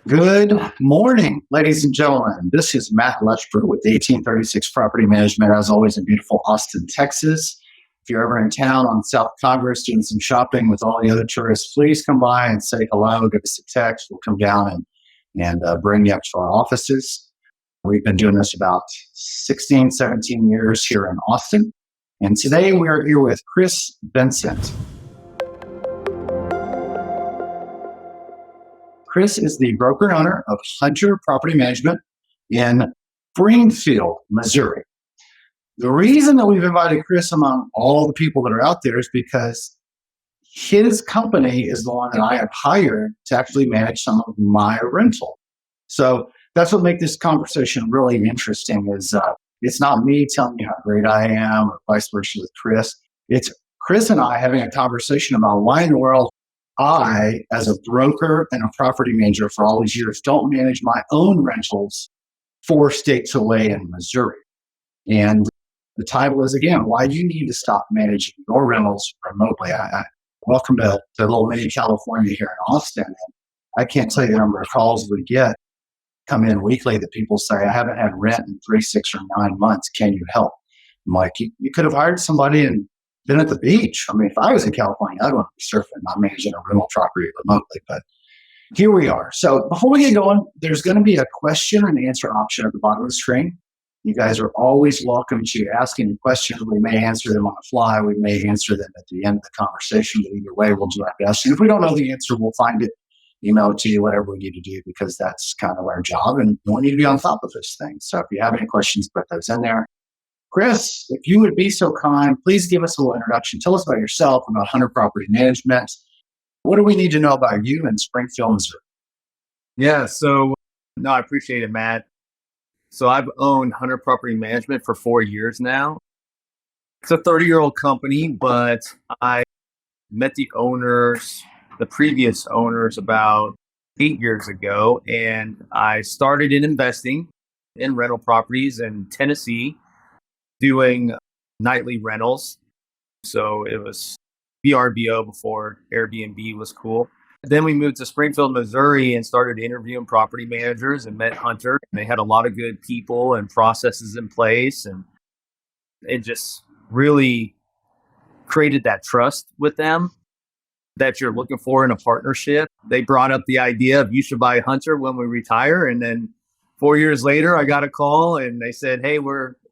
Good morning, ladies and gentlemen. This is Matt Leschber with 1836 Property Management, as always in beautiful Austin, Texas. If you're ever in town on South Congress doing some shopping with all the other tourists, please come by and say hello, give us a text. We'll come down and bring you up to our offices. We've been doing this about 16, 17 years here in Austin. And today we are here with Vincent. Chris is the broker and owner of Hunter Property Management in Springfield, Missouri. The reason that we've invited Chris among all the people that are out there is because his company is the one that I have hired to actually manage some of my rental. So that's what makes this conversation really interesting is it's not me telling you how great I am or vice versa with Chris. It's Chris and I having a conversation about why in the world I, as a broker and a property manager for all these years, don't manage my own rentals 4 states away in Missouri. And the title is, again, why you need to stop managing your rentals remotely. Welcome to little mini California here in Austin. And I can't tell you the number of calls we get come in weekly that people say, I haven't had rent in 3, 6, or 9 months. Can you help? I'm like, you could have hired somebody and been at the beach. I mean, if I was in California, I'd want to be surfing, not managing a rental property remotely. But here we are. So before we get going, there's going to be a question and answer option at the bottom of the screen. You guys are always welcome to ask any questions. We may answer them on the fly. We may answer them at the end of the conversation. But either way, we'll do our best. And if we don't know the answer, we'll find it, email it to you, whatever we need to do, because that's kind of our job. And we need to be on top of this thing. So if you have any questions, put those in there. Chris, if you would be so kind, please give us a little introduction. Tell us about yourself, about Hunter Property Management. What do we need to know about you in Springfield, Missouri? Yeah, I appreciate it, Matt. So I've owned Hunter Property Management for 4 years now. It's a 30-year-old company, but I met the previous owners about 8 years ago, and I started in investing in rental properties in Tennessee, doing nightly rentals. So it was VRBO before Airbnb was cool. Then we moved to Springfield, Missouri and started interviewing property managers and met Hunter. And they had a lot of good people and processes in place. And it just really created that trust with them that you're looking for in a partnership. They brought up the idea of you should buy Hunter when we retire. And then 4 years later, I got a call and they said, hey,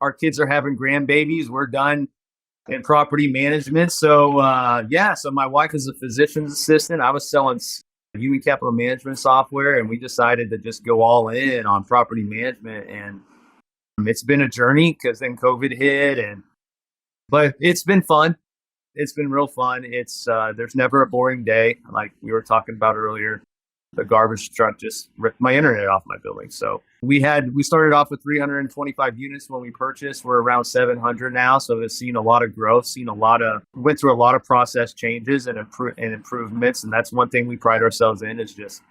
our kids are having grandbabies. We're done in property management. So my wife is a physician's assistant. I was selling human capital management software, and we decided to just go all in on property management. And it's been a journey because then COVID hit, but it's been fun. It's been real fun. It's there's never a boring day, like we were talking about earlier. The garbage truck just ripped my internet off my building. So we started off with 325 units when we purchased. We're around 700 now. So it's seen a lot of growth, went through a lot of process changes and improvements. And that's one thing we pride ourselves in, is just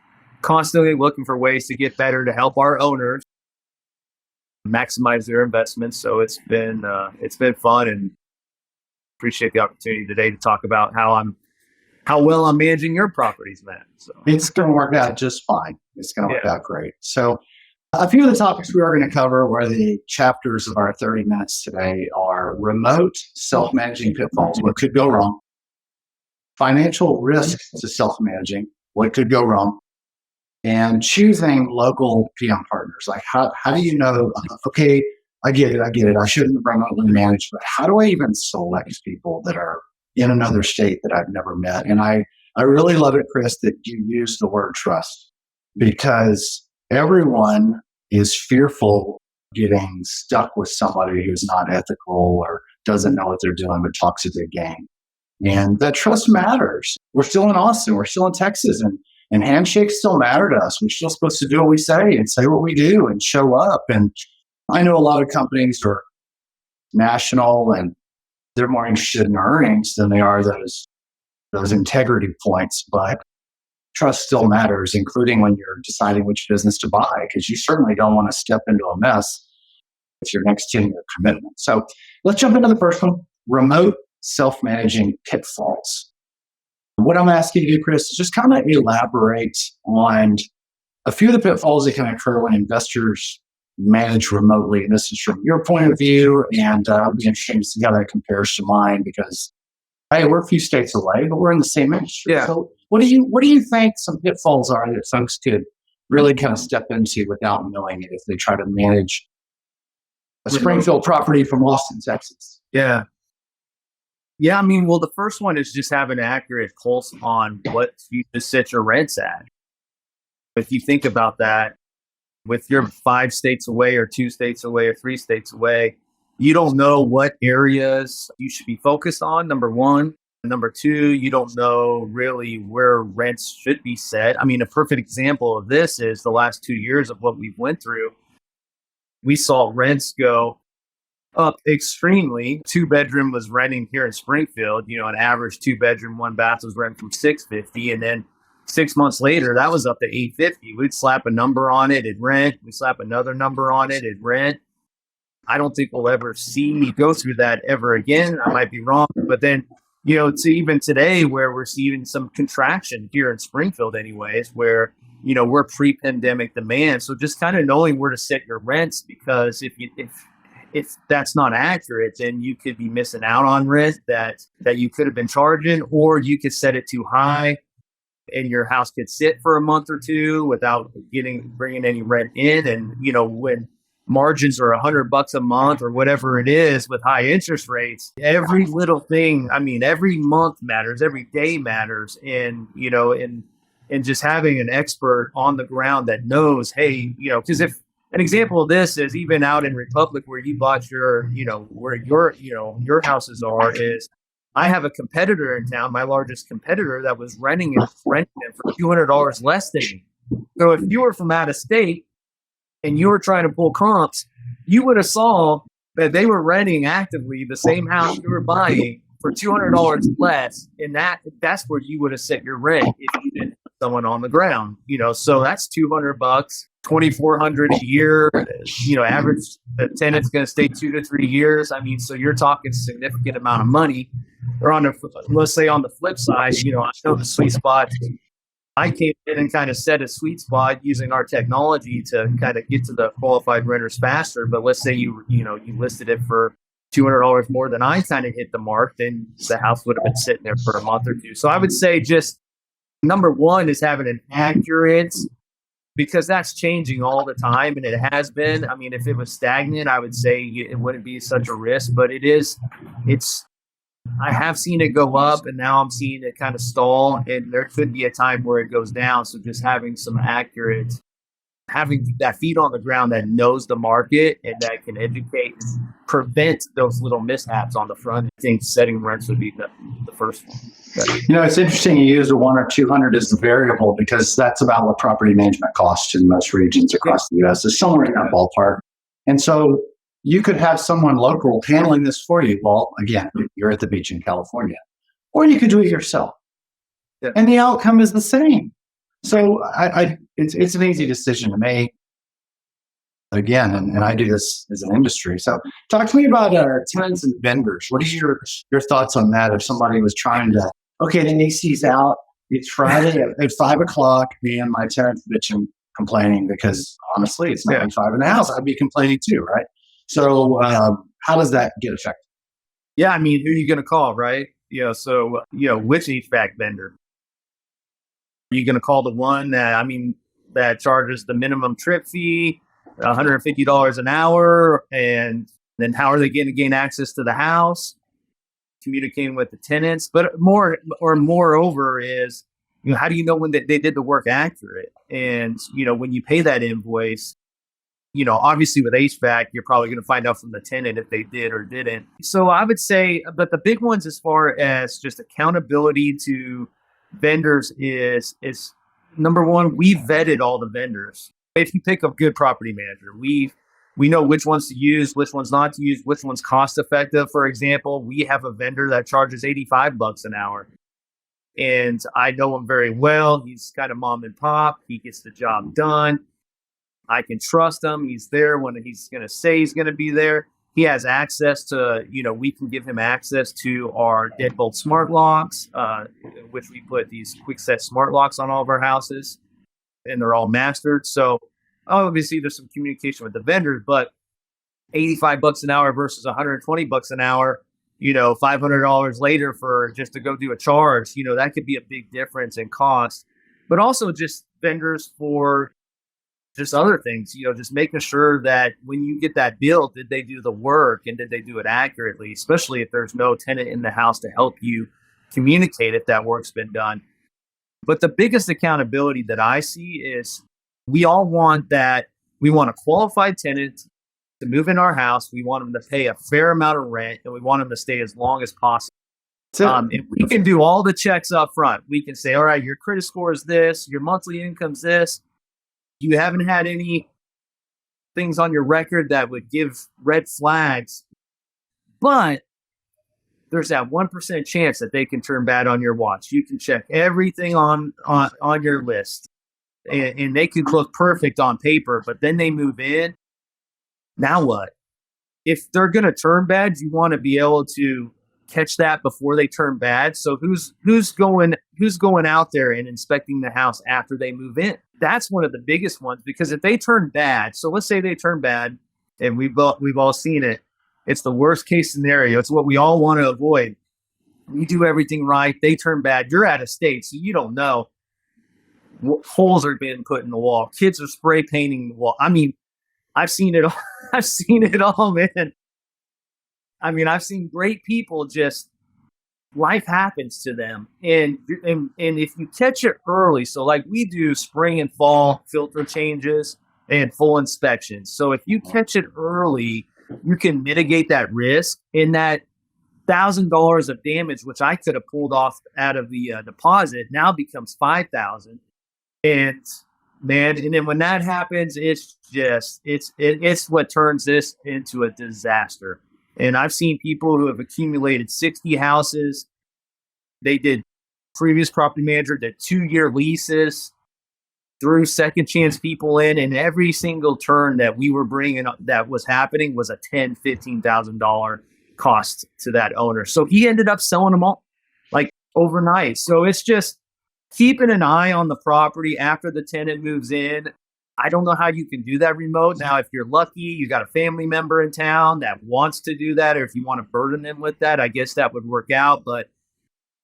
constantly looking for ways to get better to help our owners maximize their investments. So it's been fun, and appreciate the opportunity today to talk about how well I'm managing your properties, Matt. So it's going to work out just fine. It's going to work out great. So a few of the topics we are going to cover, where the chapters of our 30 minutes today are remote self-managing pitfalls, what could go wrong, financial risk to self-managing, what could go wrong, and choosing local PM partners. Like how do you know, okay, I get it. I shouldn't remotely manage, but how do I even select people that are in another state that I've never met? And I really love it, Chris, that you use the word trust, because everyone is fearful of getting stuck with somebody who's not ethical or doesn't know what they're doing but talks a big game. And that trust matters. We're still in Austin. We're still in Texas. And handshakes still matter to us. We're still supposed to do what we say and say what we do and show up. And I know a lot of companies are national and they're more interested in earnings than they are those integrity points. But trust still matters, including when you're deciding which business to buy, because you certainly don't want to step into a mess if you're next to your commitment. So let's jump into the first one, remote self-managing pitfalls. What I'm asking you, Chris, is just kind of elaborate on a few of the pitfalls that can occur when investors manage remotely. And this is from your point of view, and it'll be interesting to see how that compares to mine because hey, we're a few states away, but we're in the same industry. Yeah. So what do you think some pitfalls are that folks could really kind of step into without knowing it if they try to manage a Springfield property from Austin, Texas? Yeah. Yeah. I mean, well, the first one is just have an accurate pulse on what you just set your rents at. If you think about that, with your 5 states away or 2 states away or 3 states away, you don't know what areas you should be focused on, number one. Number two, you don't know really where rents should be set. I mean, a perfect example of this is the last 2 years of what we've went through. We saw rents go up extremely. 2-bedroom was renting here in Springfield, an average 2-bedroom, 1 bath was renting from $650, and then 6 months later, that was up to $850. We'd slap a number on it, it'd rent. We slap another number on it, it'd rent. I don't think we'll ever see me go through that ever again. I might be wrong, but then, to even today where we're seeing some contraction here in Springfield anyways, where, we're pre-pandemic demand. So just kind of knowing where to set your rents, because if that's not accurate, then you could be missing out on rent that you could have been charging, or you could set it too high and your house could sit for a month or two without bringing any rent in. And, when margins are $100 a month or whatever it is with high interest rates, every little thing, I mean, every month matters, every day matters. And, and just having an expert on the ground that knows, hey, because if an example of this is even out in Republic where you bought where your houses are, is I have a competitor in town, my largest competitor, that was renting it for $200 less than me. So if you were from out of state and you were trying to pull comps, you would have saw that they were renting actively the same house you were buying for $200 less, and that's where you would have set your rent if you didn't put someone on the ground. So that's $200, $2,400 a year. Average the tenant's going to stay 2 to 3 years. I mean, so you're talking a significant amount of money. Or let's say on the flip side, I know the sweet spot. I came in and kind of set a sweet spot using our technology to kind of get to the qualified renters faster. But let's say you listed it for $200 more than I kind of hit the mark, then the house would have been sitting there for a month or two. So I would say just number one is having an accurate, because that's changing all the time, and it has been. I mean, if it was stagnant, I would say it wouldn't be such a risk, but I have seen it go up, and now I'm seeing it kind of stall, and there could be a time where it goes down. So just having that feet on the ground that knows the market and that can educate and prevent those little mishaps on the front. I think setting rents would be the first one. It's interesting you use a 1 or 200 as the variable because that's about what property management costs in most regions across the U.S. It's somewhere in that ballpark. And so you could have someone local handling this for you. Well, again, you're at the beach in California, or you could do it yourself. Yeah. And the outcome is the same. So it's an easy decision to make. Again, and I do this as an industry. So talk to me about tenants and vendors. What are your thoughts on that? If somebody was trying to, okay, the AC's out, it's Friday at 5 o'clock, and my tenant's bitching, complaining because honestly, it's 95 in the house. I'd be complaining too, right? So how does that get affected? Yeah, I mean, who are you going to call, right? So which HVAC vendor? Are you going to call the one that charges the minimum trip fee, $150 an hour, and then how are they going to gain access to the house? Communicating with the tenants, but moreover is, how do you know when they did the work accurate? And when you pay that invoice, obviously with HVAC, you're probably going to find out from the tenant if they did or didn't. So I would say, but the big ones as far as just accountability to vendors is number one, we vetted all the vendors. If you pick a good property manager, we know which ones to use, which ones not to use, which one's cost effective. For example, we have a vendor that charges $85 an hour. And I know him very well. He's kind of mom and pop. He gets the job done. I can trust him. He's there when he's going to say he's going to be there. He has access to, we can give him access to our deadbolt smart locks, which we put these quick set smart locks on all of our houses. and they're all mastered. So obviously there's some communication with the vendors, but $85 an hour versus $120 an hour, $500 later for just to go do a charge, that could be a big difference in cost. But also just vendors for just other things, just making sure that when you get that bill, did they do the work and did they do it accurately, especially if there's no tenant in the house to help you communicate if that work's been done. But the biggest accountability that I see is we all want that. We want a qualified tenant to move in our house. We want them to pay a fair amount of rent, and we want them to stay as long as possible. If we can do all the checks up front, we can say, all right, your credit score is this, your monthly income's this. You haven't had any things on your record that would give red flags, but there's that 1% chance that they can turn bad on your watch. You can check everything on your list, and they could look perfect on paper, but then they move in. Now what? If they're going to turn bad, you want to be able to catch that before they turn bad. So who's going out there and inspecting the house after they move in? That's one of the biggest ones, because if they turn bad, so let's say they turn bad, and we've all seen it. It's the worst case scenario. It's what we all want to avoid. You do everything right, they turn bad. You're out of state, so you don't know. Holes are being put in the wall. Kids are spray painting the wall. I mean, I've seen it all. I've seen it all, man. I mean, I've seen great people just, life happens to them. And if you catch it early, so like we do spring and fall filter changes and full inspections. So if you catch it early, you can mitigate that risk, and that $1,000 of damage, which I could have pulled off out of the deposit, now becomes $5,000. And man, and then when that happens, it's what turns this into a disaster. And I've seen people who have accumulated 60 houses. They did, previous property manager did 2-year leases, threw second chance people in, and every single turn that we were bringing up that was happening was a $10,000, $15,000 cost to that owner. So he ended up selling them all like overnight. So it's just keeping an eye on the property after the tenant moves in. I don't know how you can do that remote. Now, if you're lucky, you got a family member in town that wants to do that, or if you want to burden them with that, I guess that would work out.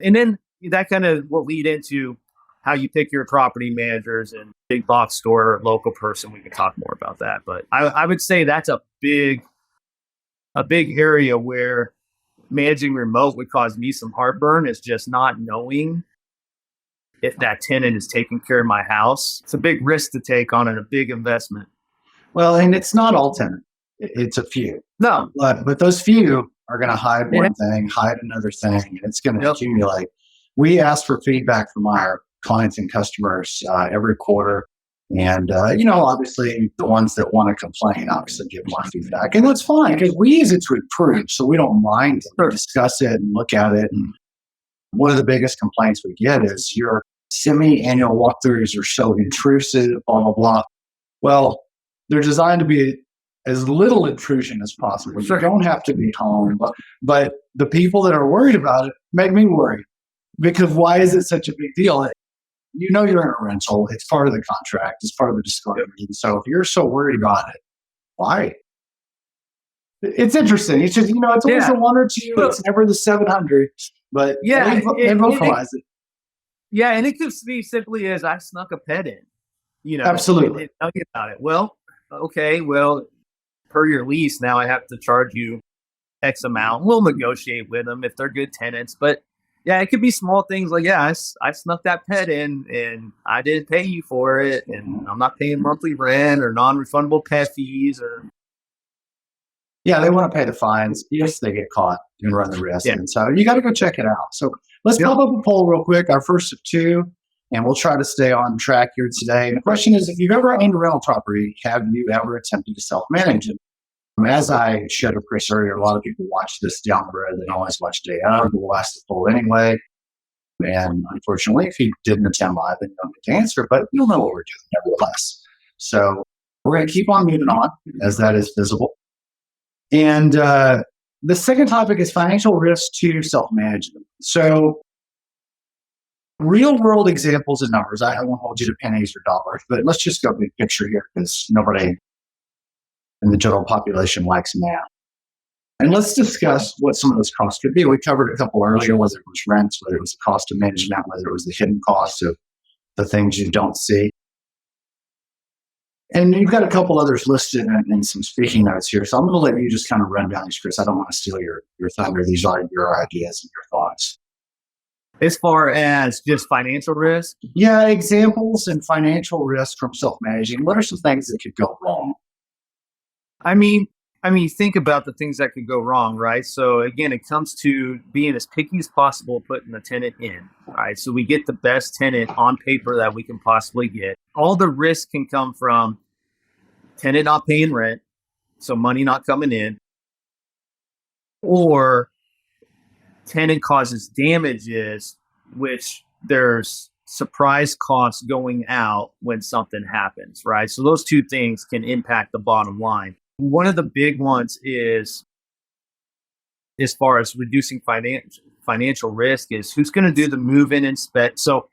And then that kind of will lead into how you pick your property managers and big box store or local person. We can talk more about that. But I would say that's a big area where managing remote would cause me some heartburn, is just not knowing if that tenant is taking care of my house. It's a big risk to take on a big investment. Well, and it's not all tenants. It's a few. No. But those few are going to hide one thing, hide another thing, and it's going to accumulate. We ask for feedback from our clients and customers every quarter. And, obviously the ones that want to complain, obviously give more feedback. And that's fine, because we use it to improve. So we don't mind to discuss it and look at it. And one of the biggest complaints we get is your semi-annual walkthroughs are so intrusive, blah, blah, blah. Well, they're designed to be as little intrusion as possible. You don't have to be home. But the people that are worried about it make me worry, because why is it such a big deal? You're in a rental. It's part of the contract. It's part of the disclosure. And so if you're so worried about it, why? It's interesting. It's just, it's always a 1 or 2. It's never the 700. But they vocalize it. Yeah, and it could be simply as I snuck a pet in. Absolutely. And tell you about it. Well, okay, per your lease, now I have to charge you X amount. We'll negotiate with them if they're good tenants. But yeah, it could be small things like, I snuck that pet in and I didn't pay you for it, and I'm not paying monthly rent or non-refundable pet fees or. Yeah, they want to pay the fines. Yes, they get caught and run the risk. Yeah. And so you got to go check it out. So let's pop up a poll real quick, our first of 2, and we'll try to stay on track here today. And the question is, if you've ever owned a rental property, have you ever attempted to self-manage it? As I showed up Chris earlier, a lot of people watch this down the road. They don't always watch day of, but we'll ask the poll anyway. And unfortunately, if you didn't attend live, then you don't get to answer, but you'll know what we're doing nevertheless. So we're going to keep on moving on as that is visible. And the second topic is financial risk to self-management. So Real world examples and numbers. I won't hold you to pennies or dollars, but let's just go big picture here because nobody in the general population likes math. And let's discuss what some of those costs could be. We covered a couple earlier, whether it was rents, whether it was the cost of management, whether it was the hidden costs of the things you don't see. And you've got a couple others listed in some speaking notes here. So I'm going to let you just kind of run down these, Chris. I don't want to steal your thunder. These are your ideas and your thoughts. As far as just financial risk? Yeah, examples and financial risk from self-managing. What are some things that could go wrong? I mean, think about the things that could go wrong, right? So again, it comes to being as picky as possible, putting the tenant in, right? So we get the best tenant on paper that we can possibly get. All the risk can come from tenant not paying rent, so money not coming in, or tenant causes damages, which there's surprise costs going out when something happens, right? So those two things can impact the bottom line. One of the big ones is, as far as reducing financial risk, is who's going to do the move-in inspect. So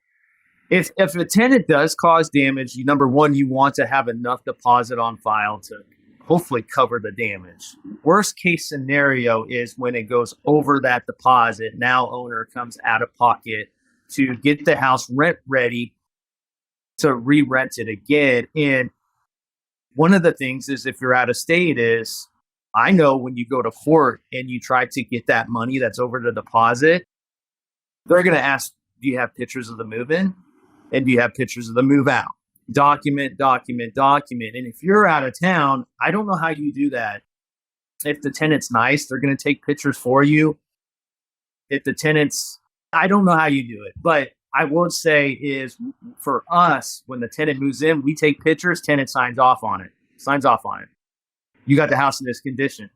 if a tenant does cause damage, number one, you want to have enough deposit on file to hopefully cover the damage. Worst case scenario is when it goes over that deposit. Now owner comes out of pocket to get the house rent ready to re-rent it again. And one of the things is, if you're out of state, is I know when you go to court and you try to get that money that's over the deposit, they're going to ask, do you have pictures of the move-in? And do you have pictures of the move-out? Document. And if you're out of town, I don't know how you do that. If the tenant's nice, they're going to take pictures for you. If the tenant's, I don't know how you do it. But I would say is, for us, when the tenant moves in, we take pictures, tenant signs off on it. You got the house in this condition.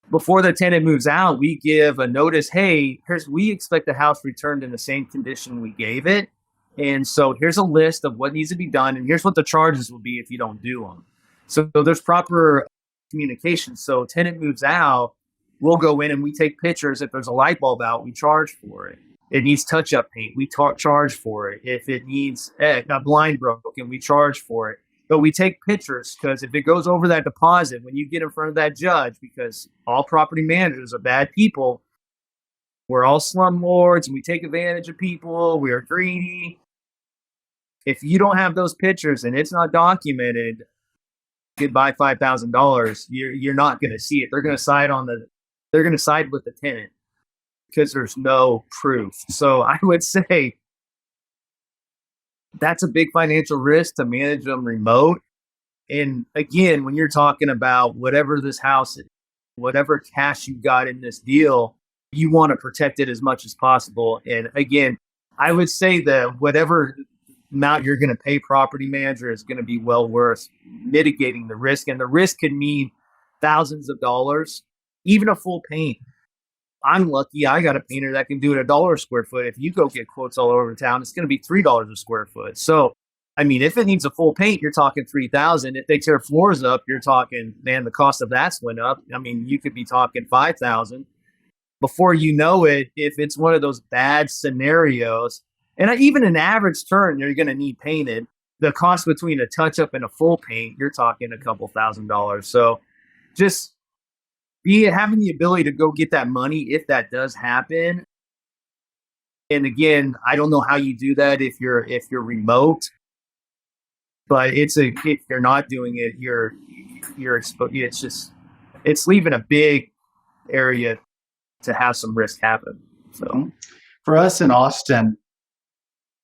Before the tenant moves out, we give a notice, hey, we expect the house returned in the same condition we gave it. And so here's a list of what needs to be done, and here's what the charges will be if you don't do them. So there's proper communication. So tenant moves out, we'll go in and we take pictures. If there's a light bulb out, we charge for it. It needs touch-up paint, we charge for it. If it needs a blind broken, we charge for it. But we take pictures, because if it goes over that deposit, when you get in front of that judge, because all property managers are bad people, we're all slumlords and we take advantage of people, we are greedy. If you don't have those pictures and it's not documented, goodbye $5,000. You're not going to see it. They're going to side with the tenant because there's no proof. So I would say that's a big financial risk to manage them remote. And again, when you're talking about whatever this house is, whatever cash you got in this deal, you want to protect it as much as possible. And again, I would say that whatever amount you're going to pay property manager is going to be well worth mitigating the risk. And the risk could mean thousands of dollars, even a full paint. I'm lucky I got a painter that can do it $1 a square foot. If you go get quotes all over town, it's going to be $3 a square foot. So, I mean, if it needs a full paint, you're talking $3,000. If they tear floors up, you're talking, man, the cost of that's went up. I mean, you could be talking $5,000. Before you know it, if it's one of those bad scenarios, and even an average turn, you're going to need painted. The cost between a touch-up and a full paint, you're talking a couple $1,000s. So just having the ability to go get that money if that does happen. And again, I don't know how you do that if you're remote, but if you're not doing it, you're exposed. It's leaving a big area to have some risk happen. So for us in Austin,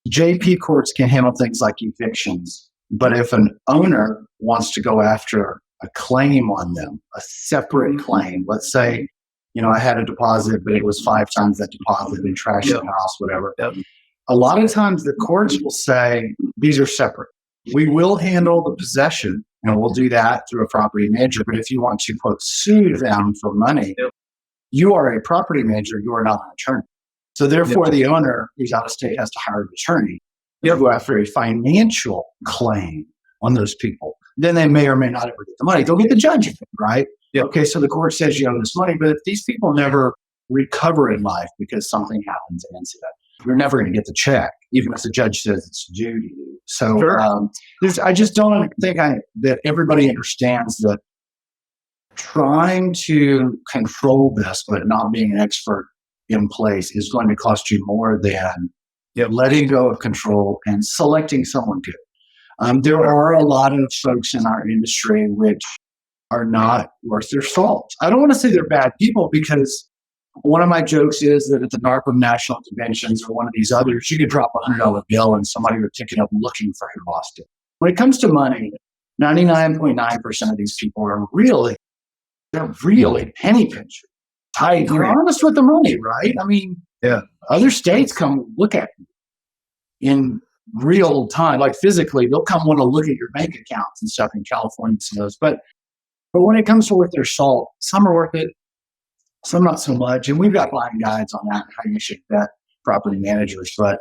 JP courts can handle things like evictions, but if an owner wants to go after a claim on them, a separate claim, let's say, I had a deposit, but it was 5 times that deposit and trashed the house, whatever. Yep. A lot of times the courts will say, these are separate. We will handle the possession, and we'll do that through a property manager. But if you want to, quote, sue them for money, you are a property manager, you are not an attorney. So therefore, the owner who's out of state has to hire an attorney to go after a financial claim on those people. Then they may or may not ever get the money. They'll get the judgment, right? Yep. Okay, so the court says you owe this money, but if these people never recover in life because something happens, an incident, you're never going to get the check, even if the judge says it's due to you. So Sure. I just don't think that everybody understands that trying to control this, but not being an expert in place is going to cost you more than letting go of control and selecting someone good. There are a lot of folks in our industry which are not worth their salt. I don't want to say they're bad people, because one of my jokes is that at the NARPM national conventions or one of these others, you could drop $100 bill and somebody would pick it up looking for who lost it. When it comes to money, 99.9% of these people are they're really penny pinchers. You're honest with the money, right? I mean, other states come look at you in real time, like physically. They'll come want to look at your bank accounts and stuff in California. But when it comes to worth their salt, some are worth it, some not so much. And we've got line guides on that, how you should vet property managers. But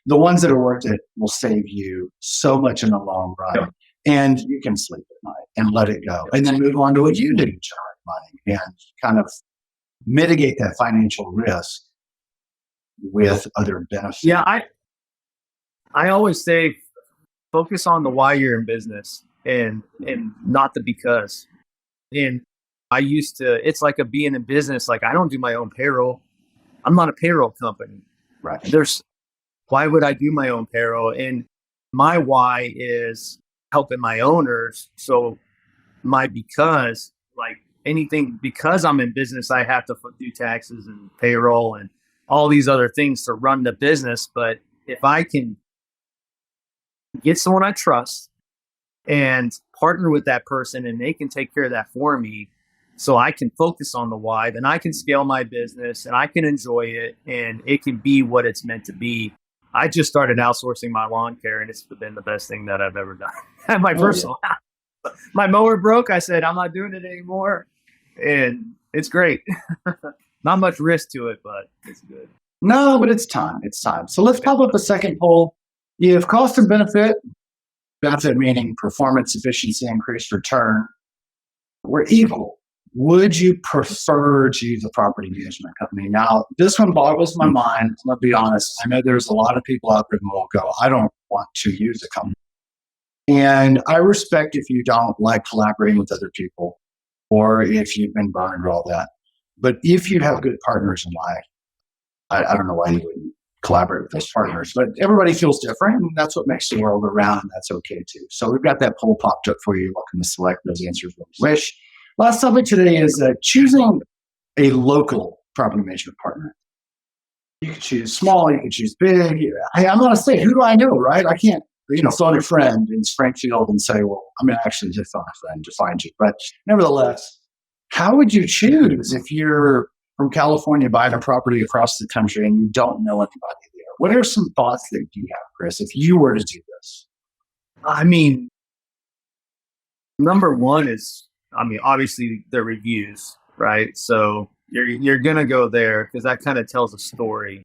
the ones that are worth it will save you so much in the long run. And you can sleep at night and let it go. And then move on to what you do to generate money and kind of mitigate that financial risk with other benefits. Yeah, I always say focus on the why you're in business and not the because. And it's like being in business, like I don't do my own payroll. I'm not a payroll company. Right. Why would I do my own payroll? And my why is helping my owners. So my because, like anything, because I'm in business, I have to do taxes and payroll and all these other things to run the business. But if I can get someone I trust and partner with that person and they can take care of that for me, so I can focus on the why, then I can scale my business and I can enjoy it and it can be what it's meant to be. I just started outsourcing my lawn care and it's been the best thing that I've ever done. At my personal house. My mower broke. I said, I'm not doing it anymore. And it's great. Not much risk to it, but it's good. No, but it's time. It's time. So let's pop up a second poll. If cost and benefit meaning performance, efficiency, increased return, were equal, would you prefer to use a property management company? Now, this one boggles my mind. Let's be honest. I know there's a lot of people out there who will go, I don't want to use a company. And I respect if you don't like collaborating with other people or if you've been burned or all that. But if you have good partners in life, I don't know why you wouldn't collaborate with those partners. But everybody feels different, and that's what makes the world go round, and that's okay too. So we've got that poll popped up for you. Welcome to select those answers when you wish. Last topic today is choosing a local property management partner. You can choose small, you can choose big. Hey, I'm going to say, who do I know, right? I can't, phone a friend in Springfield and say, well, I'm going to actually just phone a friend to find you. But nevertheless, how would you choose if you're from California buying a property across the country and you don't know anybody there? What are some thoughts that you have, Chris, if you were to do this? I mean, number one is, obviously the reviews, right? So you're going to go there because that kind of tells a story.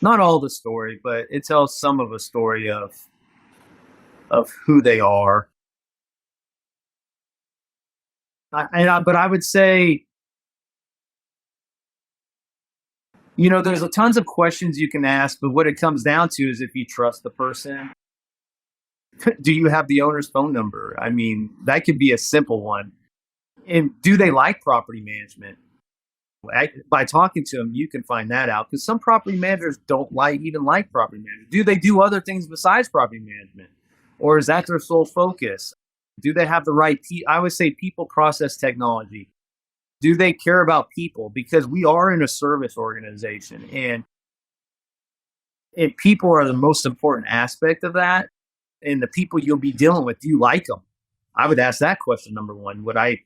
Not all the story, but it tells some of a story of who they are. But I would say, there's tons of questions you can ask, but what it comes down to is if you trust the person. Do you have the owner's phone number? I mean, that could be a simple one. And do they like property management? By talking to them, you can find that out, because some property managers don't even like property management. Do they do other things besides property management? Or is that their sole focus? Do they have the right, I would say, people, process, technology? Do they care about people? Because we are in a service organization, and people are the most important aspect of that. And the people you'll be dealing with, do you like them? I would ask that question, number one. Would I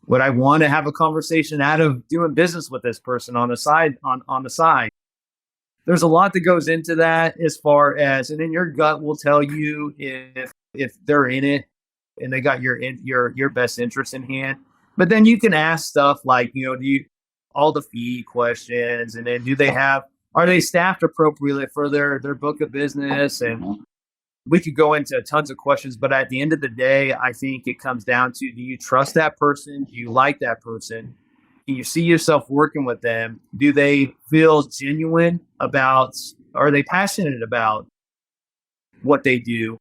want to have a conversation out of doing business with this person on the side? On the side, there's a lot that goes into that, as far as, and then your gut will tell you if they're in it and they got your best interest in hand. But then you can ask stuff like, all the fee questions, and then are they staffed appropriately for their book of business? And we could go into tons of questions, but at the end of the day, I think it comes down to, do you trust that person? Do you like that person? you see yourself working with them? Do they feel genuine about, are they passionate about what they do?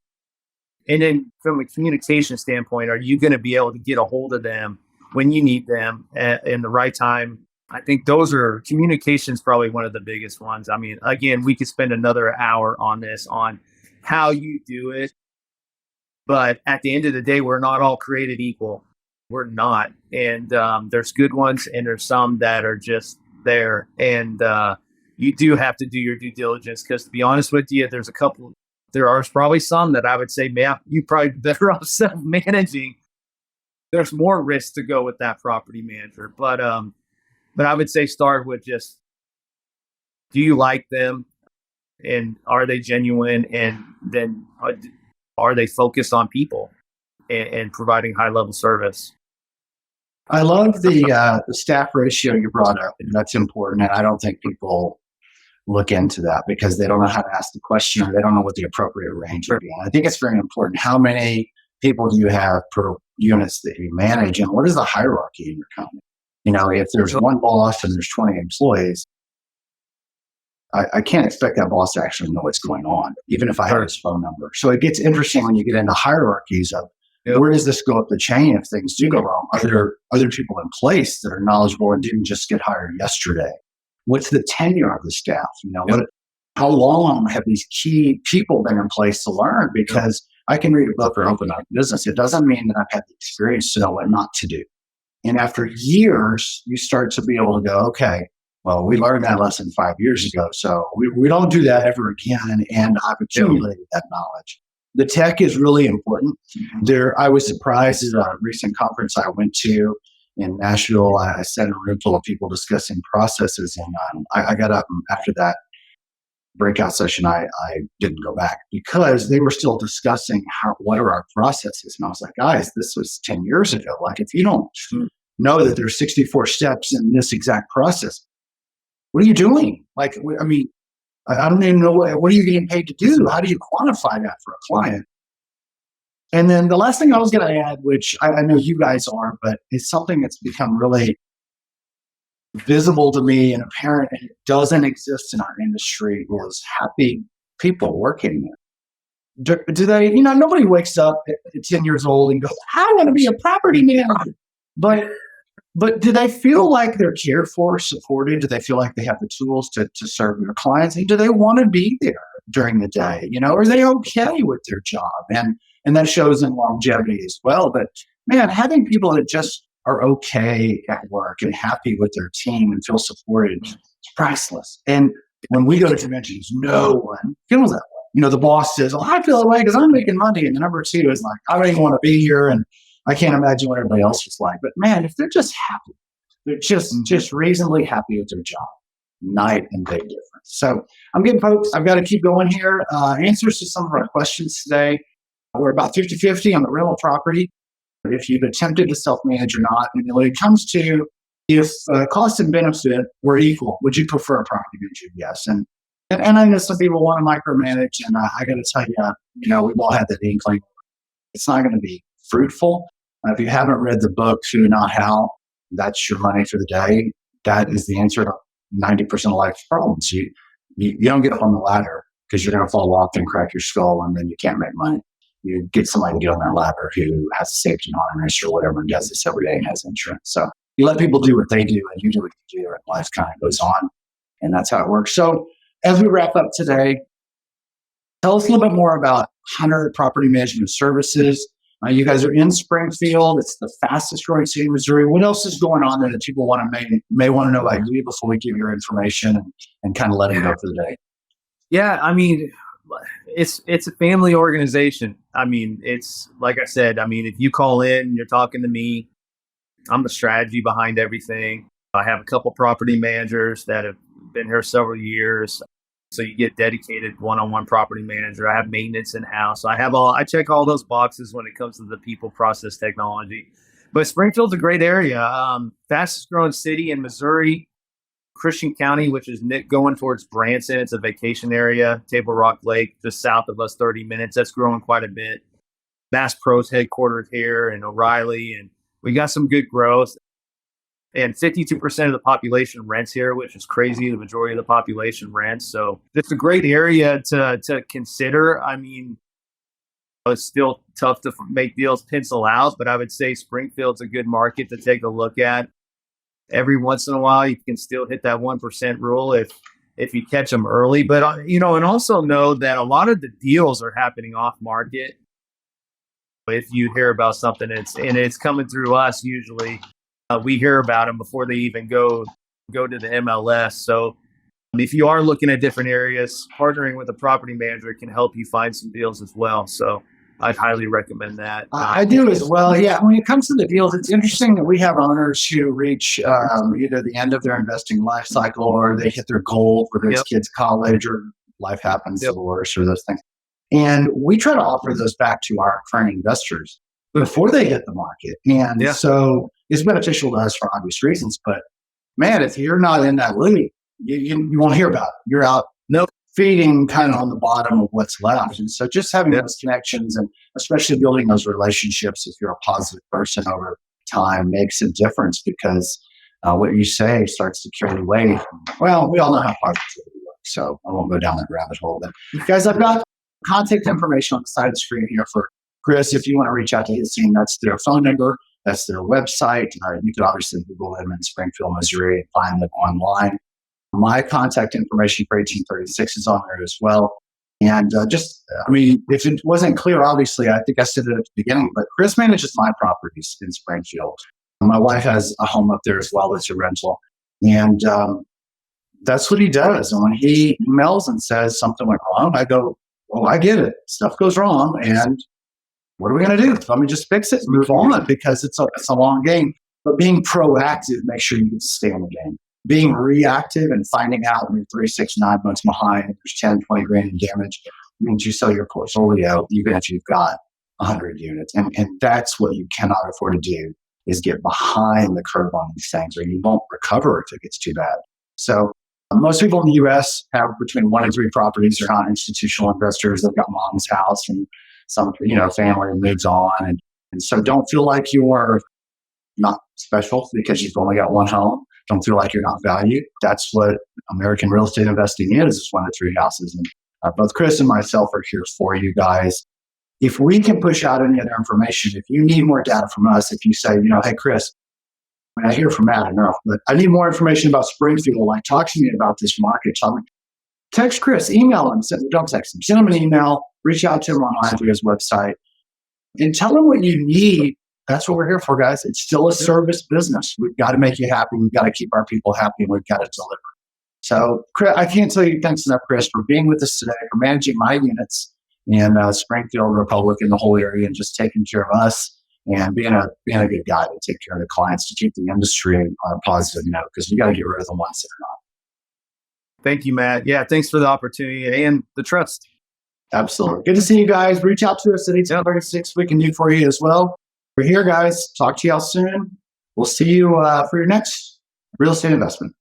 And then from a communication standpoint, are you going to be able to get a hold of them when you need them in the right time? I think those are communications, probably one of the biggest ones. I mean, again, we could spend another hour on this, on how you do it. But at the end of the day, we're not all created equal. We're not. And there's good ones and there's some that are just there. And you do have to do your due diligence, because to be honest with you, there are probably some that I would say, man, you probably better off self-managing. There's more risk to go with that property manager. But I would say start with just, do you like them? And are they genuine? And then are they focused on people and providing high level service? I love the staff ratio you brought up. That's important. And I don't think people look into that because they don't know how to ask the question, or they don't know what the appropriate range would be. And I think it's very important. How many people do you have per units that you manage, and what is the hierarchy in your company? If there's one boss and there's 20 employees, I can't expect that boss to actually know what's going on, even if I have his phone number. So it gets interesting when you get into hierarchies of where does this go up the chain if things do go wrong? Are there other people in place that are knowledgeable and didn't just get hired yesterday? What's the tenure of the staff? How long have these key people been in place to learn? Because I can read a book or open up a business. It doesn't mean that I've had the experience to know what not to do. And after years, you start to be able to go, okay, well, we learned that lesson 5 years ago, so we don't do that ever again. And I've accumulated that knowledge. The tech is really important. I was surprised at a recent conference I went to in Nashville. I sat in a room full of people discussing processes, and I got up after that breakout session. I didn't go back because they were still discussing what are our processes. And I was like, guys, this was 10 years ago. Like, if you don't know that there's 64 steps in this exact process, what are you doing? Like, I mean, I don't even know what are you getting paid to do? How do you quantify that for a client? And then the last thing I was going to add, which I know you guys are, but it's something that's become really visible to me and apparent, and it doesn't exist in our industry, is happy people working there. Do they, nobody wakes up at 10 years old and goes, I want to be a property manager. But do they feel like they're cared for, supported? Do they feel like they have the tools to serve their clients? And do they want to be there during the day? Are they okay with their job? And that shows in longevity as well. But man, having people that just are okay at work and happy with their team and feel supported is priceless. And when we go to conventions, no one feels that way. The boss says, well, I feel that way because I'm making money. And the number two is like, I don't even want to be here. And I can't imagine what everybody else is like. But man, if they're just happy, they're just reasonably happy with their job, night and day difference. So I'm getting folks, I've got to keep going here. Answers to some of our questions today. We're about 50-50 on the rental property, if you've attempted to self-manage or not. And when it comes to if cost and benefit were equal, would you prefer a property manager? Yes. And I know some people want to micromanage, and I got to tell you, we've all had that inkling. It's not going to be fruitful. If you haven't read the book, Who Not How, that's your money for the day. That is the answer to 90% of life's problems. You don't get up on the ladder because you're going to fall off and crack your skull, and then you can't make money. You get somebody to get on that ladder who has a safety harness or whatever and does this every day and has insurance. So you let people do what they do, and you do what you do, and life kind of goes on. And that's how it works. So as we wrap up today, tell us a little bit more about Hunter Property Management Services. You guys are in Springfield. It's the fastest growing city in Missouri. What else is going on there that people may want to know about you before we give your information and kind of let it go for the day? Yeah, I mean, it's a family organization. I mean, it's like I said, if you call in, you're talking to me. I'm the strategy behind everything. I have a couple property managers that have been here several years. So you get dedicated one-on-one property manager. I have maintenance in-house. I check all those boxes when it comes to the people, process, technology. But Springfield's a great area. Fastest growing city in Missouri. Christian County, which is going towards Branson. It's a vacation area. Table Rock Lake, just south of us, 30 minutes. That's growing quite a bit. Bass Pro's headquartered here in O'Reilly, and we got some good growth. And 52% of the population rents here, which is crazy. The majority of the population rents. So it's a great area to consider. I mean, it's still tough to make deals pencil out, but I would say Springfield's a good market to take a look at. Every once in a while, you can still hit that 1% rule if you catch them early. But, and also know that a lot of the deals are happening off market. If you hear about something, it's coming through us usually. We hear about them before they even go to the MLS. So if you are looking at different areas, partnering with a property manager can help you find some deals as well. So I'd highly recommend that. I do as well. Yeah. When it comes to the deals, it's interesting that we have owners who reach either the end of their investing life cycle or they hit their goal, whether it's kids' college or life happens, divorce or those things. And we try to offer those back to our current investors before they hit the market. And so it's beneficial to us for obvious reasons. But man, if you're not in that league, you won't hear about it. You're out feeding kind of on the bottom of what's left. And so just having those connections and especially building those relationships, if you're a positive person over time, makes a difference because what you say starts to carry weight. Well, we all know how positivity works, so I won't go down that rabbit hole. But guys, I've got contact information on the side of the screen here for Chris. If you want to reach out to his team, that's their phone number, that's their website. You can obviously Google them in Springfield, Missouri, and find them online. My contact information for 1836 is on there as well. And if it wasn't clear, obviously, I think I said it at the beginning, but Chris manages my properties in Springfield. My wife has a home up there as well that's a rental. And that's what he does. And when he emails and says something went wrong, I go, well, I get it. Stuff goes wrong. And what are we going to do? Let me just fix it and move on because it's a long game. But being proactive, make sure you stay in the game. Being reactive and finding out when you're 3, 6, 9 months behind, there's 10, 20 grand in damage, means you sell your portfolio, even if you've got 100 units. And that's what you cannot afford to do is get behind the curve on these things or you won't recover if it gets too bad. So most people in the U.S. have between 1 and 3 properties. They're not institutional investors. They've got mom's house and some, family moves on. And so don't feel like you're not special because you've only got one home. Don't feel like you're not valued. That's what American real estate investing is 1 to 3 houses. And both Chris and myself are here for you guys. If we can push out any other information, if you need more data from us, if you say, hey, Chris, when I hear from Matt and Earl, but I need more information about Springfield, like talk to me about this market. Text Chris, email him, don't text him, send him an email, reach out to him online through his website, and tell him what you need. That's what we're here for, guys. It's still a service business. We've got to make you happy. We've got to keep our people happy. And we've got to deliver. So, Chris, I can't tell you thanks enough, Chris, for being with us today, for managing my units in Springfield, Republic, and the whole area, and just taking care of us and being a good guy to take care of the clients, to keep the industry on a positive note, because we got to get rid of the ones that are not. Thank you, Matt. Yeah, thanks for the opportunity and the trust. Absolutely. Good to see you guys. Reach out to us at 1836. We can do for you as well. We're here, guys. Talk to y'all soon. We'll see you for your next real estate investment.